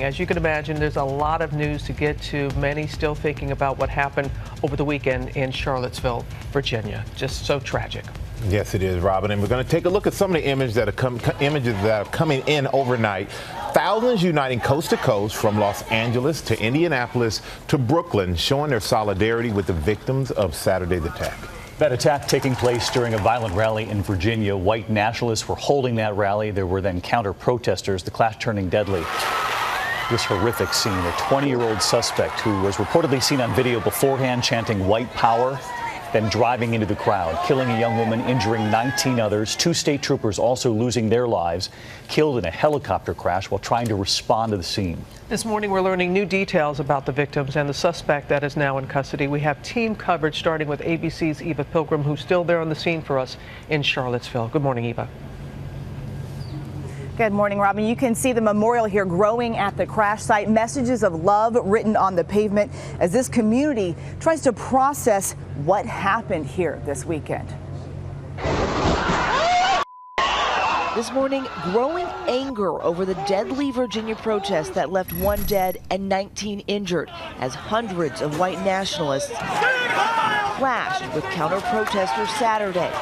As you can imagine, there's a lot of news to get to. Many still thinking about what happened over the weekend in Charlottesville, Virginia. Just so tragic. Yes, it is, Robin. And we're going to take a look at some of the images that are coming in overnight. Thousands uniting coast to coast from Los Angeles to Indianapolis to Brooklyn, showing their solidarity with the victims of Saturday's attack. That attack taking place during a violent rally in Virginia. White nationalists were holding that rally. There were then counter-protesters, the clash turning deadly. This horrific scene, a 20-year-old suspect who was reportedly seen on video beforehand chanting white power, then driving into the crowd, killing a young woman, injuring 19 others. 2 state troopers also losing their lives, killed in a helicopter crash while trying to respond to the scene. This morning, we're learning new details about the victims and the suspect that is now in custody. We have team coverage starting with ABC's Eva Pilgrim, who's still there on the scene for us in Charlottesville. Good morning, Eva. Good morning, Robin. You can see the memorial here growing at the crash site. Messages of love written on the pavement as this community tries to process what happened here this weekend. This morning, growing anger over the deadly Virginia protest that left 1 dead and 19 injured as hundreds of white nationalists clashed with counter-protesters Saturday,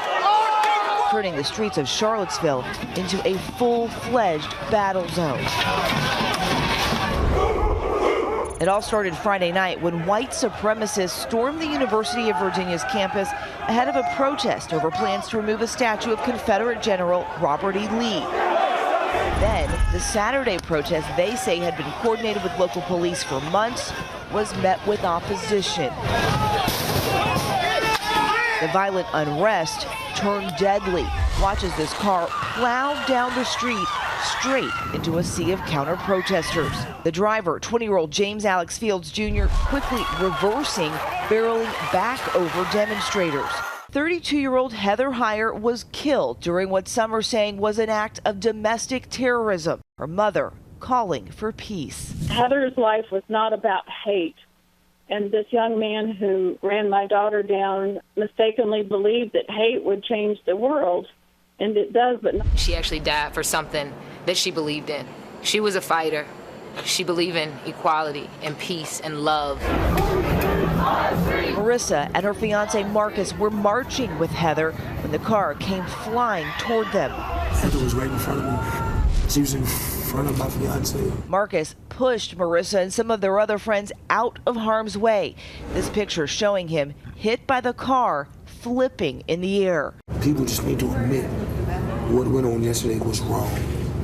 turning the streets of Charlottesville into a full-fledged battle zone. It all started Friday night when white supremacists stormed the University of Virginia's campus ahead of a protest over plans to remove a statue of Confederate General Robert E. Lee. Then, the Saturday protest they say had been coordinated with local police for months was met with opposition. The violent unrest turned deadly. Watch as this car plowed down the street straight into a sea of counter-protesters. The driver, 20-year-old James Alex Fields Jr., quickly reversing, barreling back over demonstrators. 32-year-old Heather Heyer was killed during what some are saying was an act of domestic terrorism. Her mother calling for peace. Heather's life was not about hate. And this young man who ran my daughter down mistakenly believed that hate would change the world. And it does, but not. She actually died for something that she believed in. She was a fighter. She believed in equality and peace and love. Marissa and her fiance Marcus were marching with Heather when the car came flying toward them. Heather was right in front of me. She was in front of my fiance. Marcus pushed Marissa and some of their other friends out of harm's way. This picture showing him hit by the car, flipping in the air. People just need to admit what went on yesterday was wrong.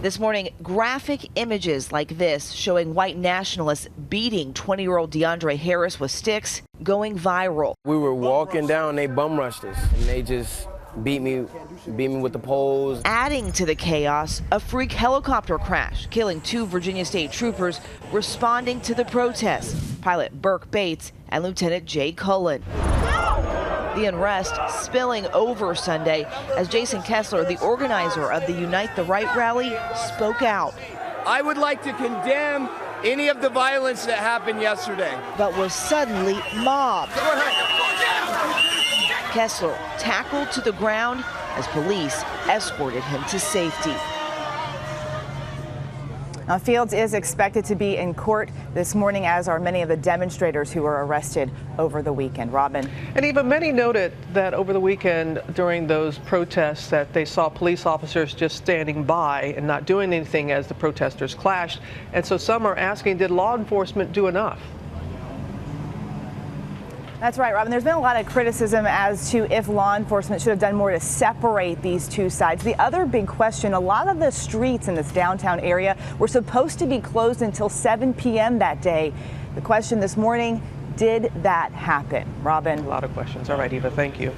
This morning, graphic images like this showing white nationalists beating 20-year-old DeAndre Harris with sticks going viral. We were walking down, they bum rushed us, and they just beat me with the poles. Adding to the chaos, a freak helicopter crash, killing 2 Virginia State troopers responding to the protest, Pilot Burke Bates and Lieutenant Jay Cullen. The unrest spilling over Sunday as Jason Kessler, the organizer of the Unite the Right rally, spoke out. I would like to condemn any of the violence that happened yesterday. But was suddenly mobbed. Kessler tackled to the ground as police escorted him to safety. Now, Fields is expected to be in court this morning, as are many of the demonstrators who were arrested over the weekend. Robin. And even many noted that over the weekend during those protests that they saw police officers just standing by and not doing anything as the protesters clashed. And so some are asking, did law enforcement do enough? That's right, Robin. There's been a lot of criticism as to if law enforcement should have done more to separate these two sides. The other big question, a lot of the streets in this downtown area were supposed to be closed until 7 p.m. that day. The question this morning, did that happen? Robin. A lot of questions. All right, Eva, thank you.